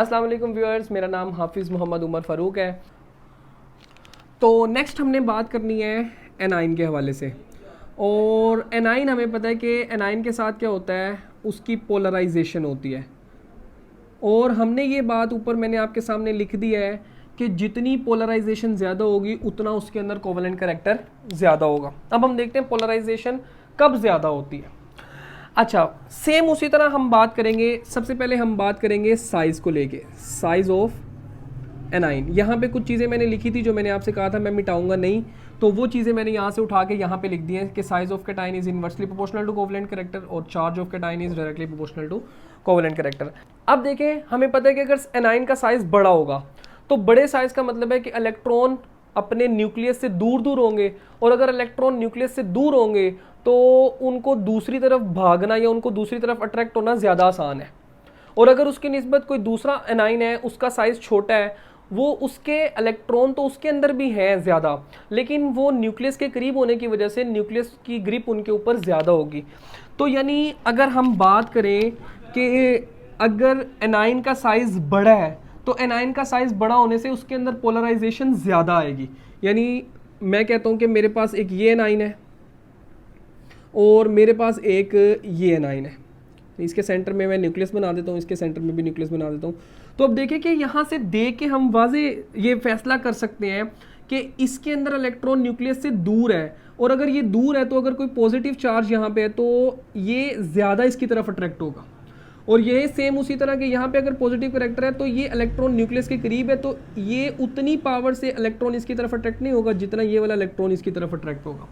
अस्सलाम वालेकुम व्यूअर्स, मेरा नाम हाफिज़ मोहम्मद उमर फ़ारूक है। तो नेक्स्ट हमने बात करनी है एनाइन के हवाले से। और एनाइन हमें पता है कि एनाइन के साथ क्या होता है, उसकी पोलराइजेशन होती है। और हमने ये बात ऊपर मैंने आपके सामने लिख दी है कि जितनी पोलराइजेशन ज़्यादा होगी उतना उसके अंदर कोवेलेंट कैरेक्टर ज़्यादा होगा। अब हम देखते हैं पोलराइजेशन कब ज़्यादा होती है। अच्छा, सेम उसी तरह हम बात करेंगे। सबसे पहले हम बात करेंगे साइज़ को लेके, साइज़ ऑफ एनाइन। यहाँ पे कुछ चीज़ें मैंने लिखी थी जो मैंने आपसे कहा था मैं मिटाऊंगा नहीं, तो वो चीज़ें मैंने यहाँ से उठा के यहाँ पे लिख दी हैं कि size of cation is inversely proportional to covalent character और charge of cation is directly proportional to covalent character. अब देखें, हमें पता है कि अगर एनाइन का साइज बड़ा होगा तो बड़े साइज का मतलब है कि इलेक्ट्रॉन अपने न्यूक्लियस से दूर दूर होंगे, और अगर इलेक्ट्रॉन न्यूक्लियस से दूर होंगे तो उनको दूसरी तरफ भागना या उनको दूसरी तरफ अट्रैक्ट होना ज़्यादा आसान है। और अगर उसकी निस्बत कोई दूसरा एनाइन है, उसका साइज़ छोटा है, वो उसके इलेक्ट्रॉन तो उसके अंदर भी हैं ज़्यादा, लेकिन वो न्यूक्लियस के करीब होने की वजह से न्यूक्लियस की ग्रिप उनके ऊपर ज़्यादा होगी। तो यानी अगर हम बात करें कि अगर एनाइन का साइज़ बड़ा है तो एनाइन का साइज़ बड़ा होने से उसके अंदर पोलराइजेशन ज़्यादा आएगी। यानी मैं कहता हूँ कि मेरे पास एक ये एनाइन है और मेरे पास एक ये एनाइन है, इसके सेंटर में मैं न्यूक्लियस बना देता हूँ, इसके सेंटर में भी न्यूक्लियस बना देता हूँ। तो अब देखें कि यहाँ से देख के हम वाजे ये फैसला कर सकते हैं कि इसके अंदर इलेक्ट्रॉन न्यूक्लियस से दूर है, और अगर ये दूर है तो अगर कोई पॉजिटिव चार्ज यहाँ पे है तो ये ज़्यादा इसकी तरफ अट्रैक्ट होगा। और ये सेम उसी तरह के यहाँ पे अगर पॉजिटिव कैरेक्टर है तो ये इलेक्ट्रॉन न्यूक्लियस के करीब है, तो ये उतनी पावर से इलेक्ट्रॉन इसकी तरफ अट्रैक्ट नहीं होगा जितना ये वाला इलेक्ट्रॉन इसकी तरफ अट्रैक्ट होगा।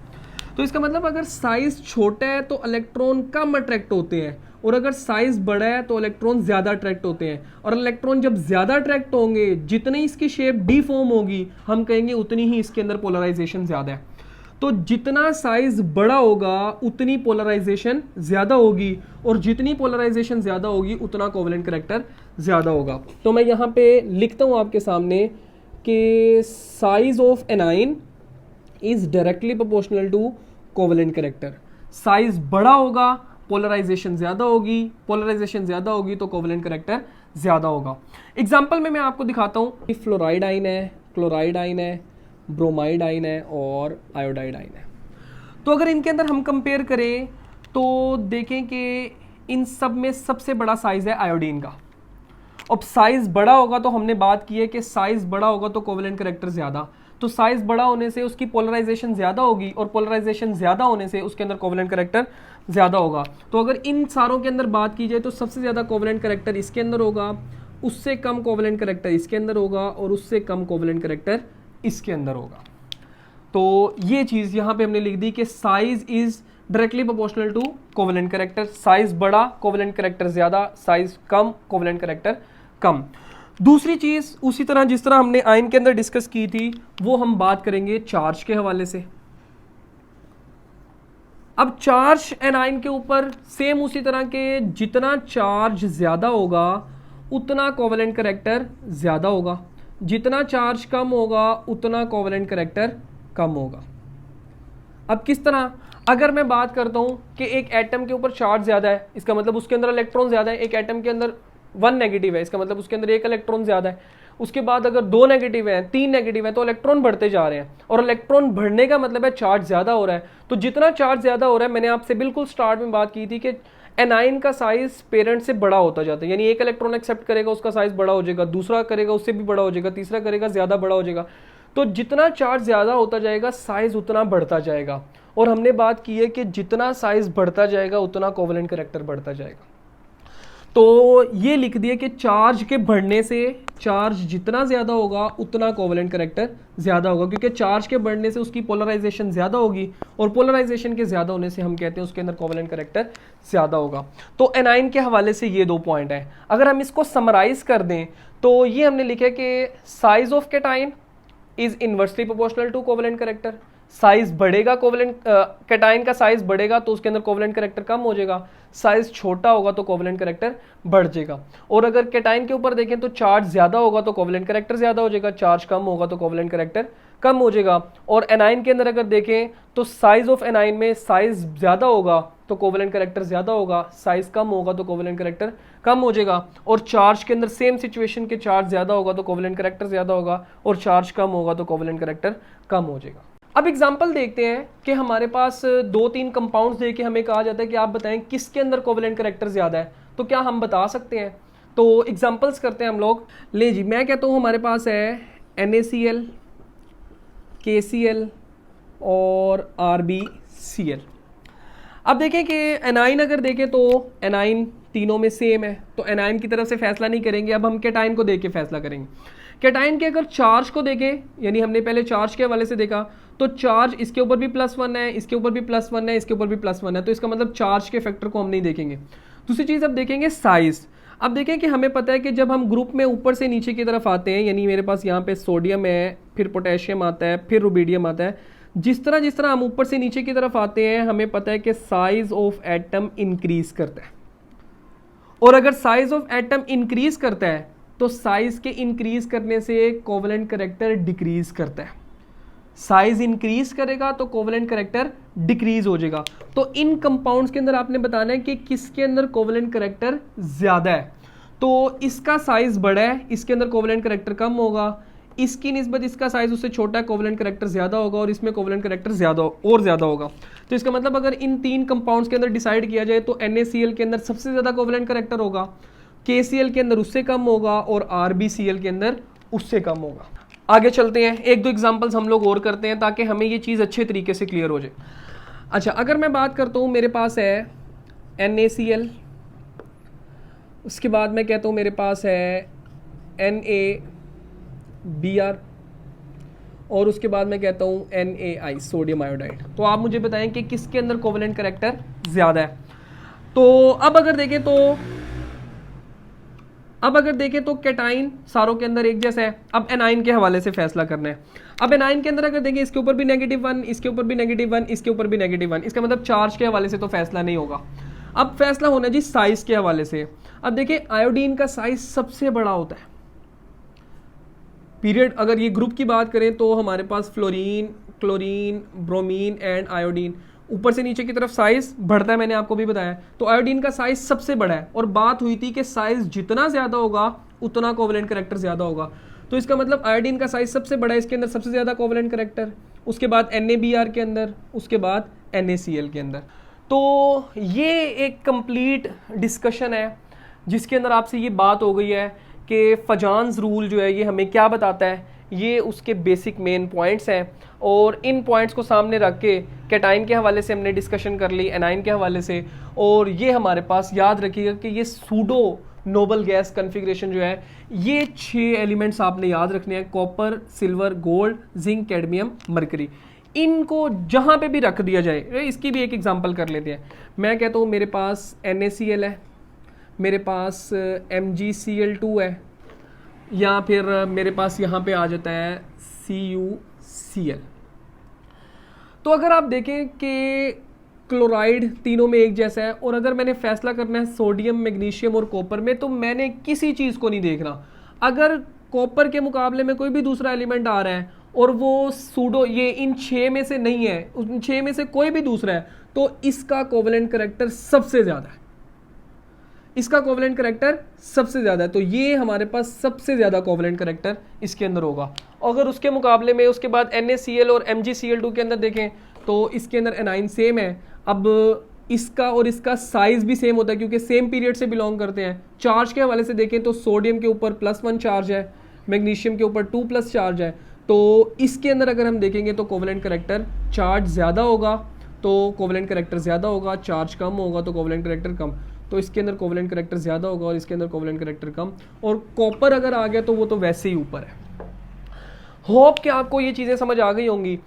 तो इसका मतलब अगर साइज छोटा है तो इलेक्ट्रॉन कम अट्रैक्ट होते हैं, और अगर साइज बड़ा है तो इलेक्ट्रॉन ज़्यादा अट्रैक्ट होते हैं। और इलेक्ट्रॉन जब ज़्यादा अट्रैक्ट होंगे, जितनी इसकी शेप डी फॉर्म होगी, हम कहेंगे उतनी ही इसके अंदर पोलराइजेशन ज़्यादा है। तो जितना साइज बड़ा होगा उतनी पोलराइजेशन ज़्यादा होगी, और जितनी पोलराइजेशन ज़्यादा होगी उतना कोवेलेंट कैरेक्टर ज़्यादा होगा। तो मैं यहाँ पे लिखता हूँ आपके सामने कि size of anion is directly proportional to covalent character. Size बड़ा होगा, पोलराइजेशन ज़्यादा होगी, पोलराइजेशन ज़्यादा होगी तो कोवेलेंट कैरेक्टर ज़्यादा होगा। एग्जाम्पल में मैं आपको दिखाता हूँ। फ्लोराइड आइन है, क्लोराइड आइन है, ब्रोमाइड आइन है और आयोडाइड आइन है। तो अगर इनके अंदर हम कंपेयर करें तो देखें कि इन सब में सबसे बड़ा साइज़ है आयोडीन का। अब साइज़ बड़ा होगा तो हमने बात की है कि साइज़ बड़ा होगा तो कोवेलेंट कैरेक्टर ज़्यादा, तो साइज़ बड़ा होने से उसकी पोलराइजेशन ज़्यादा होगी, और पोलराइजेशन ज़्यादा होने से उसके अंदर कोवेलेंट कैरेक्टर ज़्यादा होगा। तो अगर इन सारों के अंदर बात की जाए तो सबसे ज़्यादा कोवेलेंट कैरेक्टर इसके अंदर होगा, उससे कम कोवेलेंट कैरेक्टर इसके अंदर होगा, और उससे कम कोवेलेंट कैरेक्टर इसके अंदर होगा। तो ये चीज़ यहाँ पे हमने लिख दी कि size is directly proportional to covalent character. Size बड़ा, कोवेलेंट कैरेक्टर ज़्यादा, साइज़ कम, कोवेलेंट कैरेक्टर कम। दूसरी चीज़ उसी तरह जिस तरह हमने आयन के अंदर डिस्कस की थी, वो हम बात करेंगे चार्ज के हवाले से। अब चार्ज एनाइन के ऊपर सेम उसी तरह के, जितना चार्ज ज़्यादा होगा उतना कोवेलेंट कैरेक्टर ज़्यादा होगा, जितना चार्ज कम होगा उतना कोवेलेंट कैरेक्टर कम होगा। अब किस तरह, अगर मैं बात करता हूँ कि एक एटम के ऊपर चार्ज ज़्यादा है, इसका मतलब उसके अंदर इलेक्ट्रॉन ज़्यादा है। एक एटम के अंदर 1 नेगेटिव है, इसका मतलब उसके अंदर 1 इलेक्ट्रॉन ज़्यादा है। उसके बाद अगर 2 नेगेटिव हैं, 3 नेगेटिव हैं, तो इलेक्ट्रॉन बढ़ते जा रहे हैं, और इलेक्ट्रॉन बढ़ने का मतलब है चार्ज ज़्यादा हो रहा है। तो जितना चार्ज ज़्यादा हो रहा है, मैंने आपसे बिल्कुल स्टार्ट में बात की थी कि एनाइन का साइज पेरेंट से बड़ा होता जाता है। यानी एक इलेक्ट्रॉन एक्सेप्ट करेगा उसका साइज बड़ा हो जाएगा, दूसरा करेगा उससे भी बड़ा हो जाएगा, तीसरा करेगा ज़्यादा बड़ा हो जाएगा। तो जितना चार्ज ज़्यादा होता जाएगा साइज उतना बढ़ता जाएगा, और हमने बात की है कि जितना साइज बढ़ता जाएगा उतना कोवेलेंट कैरेक्टर बढ़ता जाएगा। तो ये लिख दिया कि चार्ज के बढ़ने से, चार्ज जितना ज़्यादा होगा उतना कोवेलेंट कैरेक्टर ज़्यादा होगा, क्योंकि चार्ज के बढ़ने से उसकी पोलराइजेशन ज़्यादा होगी, और पोलराइजेशन के ज़्यादा होने से हम कहते हैं उसके अंदर कोवेलेंट कैरेक्टर ज़्यादा होगा। तो एनाइन के हवाले से ये 2 पॉइंट हैं। अगर हम इसको समराइज़ कर दें तो ये हमने लिखा है कि size of cation is inversely proportional to covalent character. Size बढ़ेगा, कोवेलेंट कैटाइन का साइज बढ़ेगा तो उसके अंदर कोवेलेंट कैरेक्टर कम हो जाएगा, साइज छोटा होगा तो कोवेलेंट कैरेक्टर बढ़ जाएगा। और अगर कैटाइन के ऊपर देखें तो चार्ज ज़्यादा होगा तो कोवेलेंट कैरेक्टर ज़्यादा हो जाएगा, चार्ज कम होगा तो कोवेलेंट कैरेक्टर कम हो जाएगा। और एनाइन के अंदर अगर देखें तो साइज ऑफ एनाइन में साइज ज़्यादा होगा तो कोवेलेंट कैरेक्टर ज़्यादा होगा, साइज कम होगा तो कोवेलेंट कैरेक्टर कम हो जाएगा, और चार्ज के अंदर सेम सिचुएशन के चार्ज ज्यादा होगा तो कोवेलेंट कैरेक्टर ज्यादा होगा, और चार्ज कम होगा तो कोवेलेंट कैरेक्टर कम हो जाएगा। अब एग्जांपल देखते हैं कि हमारे पास 2-3 कंपाउंड्स देके हमें कहा जाता है कि आप बताएं किसके अंदर कोवेलेंट कैरेक्टर ज्यादा है, तो क्या हम बता सकते हैं? तो एग्जांपल्स करते हैं हम लोग। ले जी, मैं कहता हूँ हमारे पास है NaCl, KCl और RbCl। अब देखें कि एनाइन अगर देखें तो एनाइन तीनों में सेम है, तो एनाइन की तरफ से फैसला नहीं करेंगे, अब हम कैटाइन को देख के फैसला करेंगे। कैटाइन के अगर चार्ज को देखें, यानी हमने पहले चार्ज के हवाले से देखा, तो चार्ज इसके ऊपर भी +1 है, इसके ऊपर भी +1 है, इसके ऊपर भी +1 है, तो इसका मतलब चार्ज के फैक्टर को हम नहीं देखेंगे। दूसरी चीज़ अब देखेंगे साइज। अब देखें कि हमें पता है कि जब हम ग्रुप में ऊपर से नीचे की तरफ आते हैं, यानी मेरे पास यहाँ पे सोडियम है, फिर पोटेशियम आता है, फिर रुबीडियम आता है, जिस तरह हम ऊपर से नीचे की तरफ आते हैं हमें पता है कि साइज ऑफ एटम इंक्रीज करता है, और अगर साइज ऑफ एटम इंक्रीज करता है तो साइज के इंक्रीज करने से कोवेलेंट कैरेक्टर डिक्रीज करता है। साइज इंक्रीज करेगा तो कोवेलेंट कैरेक्टर डिक्रीज हो जाएगा। तो इन कंपाउंड्स के अंदर आपने बताना है कि किसके अंदर कोवेलेंट कैरेक्टर ज्यादा है। तो इसका साइज बड़ा है, इसके अंदर कोवेलेंट कैरेक्टर कम होगा, इसकी निस्बत इसका साइज उससे छोटा है, कोवेलेंट कैरेक्टर ज्यादा होगा, और इसमें कोवेलेंट कैरेक्टर ज्यादा होगा। तो इसका मतलब अगर इन 3 कंपाउंड्स के अंदर डिसाइड किया जाए तो NaCl के अंदर सबसे ज्यादा कोवेलेंट कैरेक्टर होगा, KCl के अंदर उससे कम होगा, और RbCl के अंदर उससे कम होगा। आगे चलते हैं, 1-2 एग्जांपल्स हम लोग और करते हैं ताकि हमें ये चीज़ अच्छे तरीके से क्लियर हो जाए। अच्छा, अगर मैं बात करता हूँ, मेरे पास है NaCl, उसके बाद मैं कहता हूँ मेरे पास है NaBr, और उसके बाद मैं कहता हूँ NaI, सोडियम आयोडाइड। तो आप मुझे बताएं कि किसके अंदर कोवेलेंट कैरेक्टर ज़्यादा है। तो अब अगर देखें तो कैटाइन सारों के अंदर एक जैसा है। अब एनाइन के हवाले से फैसला करना है। अब एनाइन के अंदर अगर देखें, इसके ऊपर भी -1, इसके ऊपर भी -1, इसके ऊपर भी -1, इसका मतलब चार्ज के हवाले से तो फैसला नहीं होगा। अब फैसला होना जी साइज के हवाले से। अब देखिए, आयोडीन का साइज सबसे बड़ा होता है पीरियड। अगर ये ग्रुप की बात करें तो हमारे पास fluorine, chlorine, bromine and iodine, ऊपर से नीचे की तरफ साइज बढ़ता है, मैंने आपको भी बताया। तो आयोडीन का साइज सबसे बड़ा है, और बात हुई थी कि साइज जितना ज्यादा होगा उतना कोवेलेंट कैरेक्टर ज्यादा होगा। तो इसका मतलब आयोडीन का साइज सबसे बड़ा है, इसके अंदर सबसे ज्यादा कोवेलेंट कैरेक्टर, उसके बाद NaBr के अंदर, उसके बाद NaCl के अंदर। तो ये एक कंप्लीट डिस्कशन है जिसके अंदर आपसे ये बात हो गई है कि फजान्स रूल जो है ये हमें क्या बताता है, ये उसके बेसिक मेन पॉइंट्स हैं। और इन पॉइंट्स को सामने रख के कैटाइन के हवाले से हमने डिस्कशन कर ली, एनाइन के हवाले से, और ये हमारे पास याद रखिएगा कि ये सूडो नोबल गैस कन्फिग्रेशन जो है, ये 6 एलिमेंट्स आपने याद रखने हैं, copper, silver, gold, zinc, cadmium, mercury. इनको जहाँ पे भी रख दिया जाए, इसकी भी एक एग्जांपल कर लेते हैं। मैं कहता हूँ मेरे पास NaCl है, मेरे पास MgCl2 है, या फिर मेरे पास यहाँ पे आ जाता है CuCl। तो अगर आप देखें कि क्लोराइड तीनों में एक जैसा है, और अगर मैंने फैसला करना है सोडियम, मैग्नीशियम और कॉपर में, तो मैंने किसी चीज़ को नहीं देखना। अगर कॉपर के मुकाबले में कोई भी दूसरा एलिमेंट आ रहा है और वो सूडो, ये इन 6 में से नहीं है, उन 6 में से कोई भी दूसरा है, तो इसका कोवेलेंट कैरेक्टर सबसे ज़्यादा है, इसका कोवेलेंट कैरेक्टर सबसे ज़्यादा है। तो ये हमारे पास सबसे ज़्यादा कोवेलेंट कैरेक्टर इसके अंदर होगा। अगर उसके मुकाबले में उसके बाद NaCl और MgCl2 के अंदर देखें तो इसके अंदर एनाइन सेम है। अब इसका और इसका साइज भी सेम होता है क्योंकि सेम पीरियड से बिलोंग करते हैं। चार्ज के हवाले से देखें तो सोडियम के ऊपर +1 चार्ज है, मैग्नीशियम के ऊपर 2+ चार्ज है। तो इसके अंदर अगर हम देखेंगे तो कोवेलेंट कैरेक्टर चार्ज ज़्यादा होगा तो कोवेलेंट कैरेक्टर ज़्यादा होगा, चार्ज कम होगा तो कोवेलेंट कैरेक्टर कम। तो इसके अंदर कोवेलेंट कैरेक्टर ज़्यादा होगा और इसके अंदर कोवेलेंट कैरेक्टर कम। और कॉपर अगर आ गया तो वो तो वैसे ही ऊपर है। होप कि आपको ये चीज़ें समझ आ गई होंगी।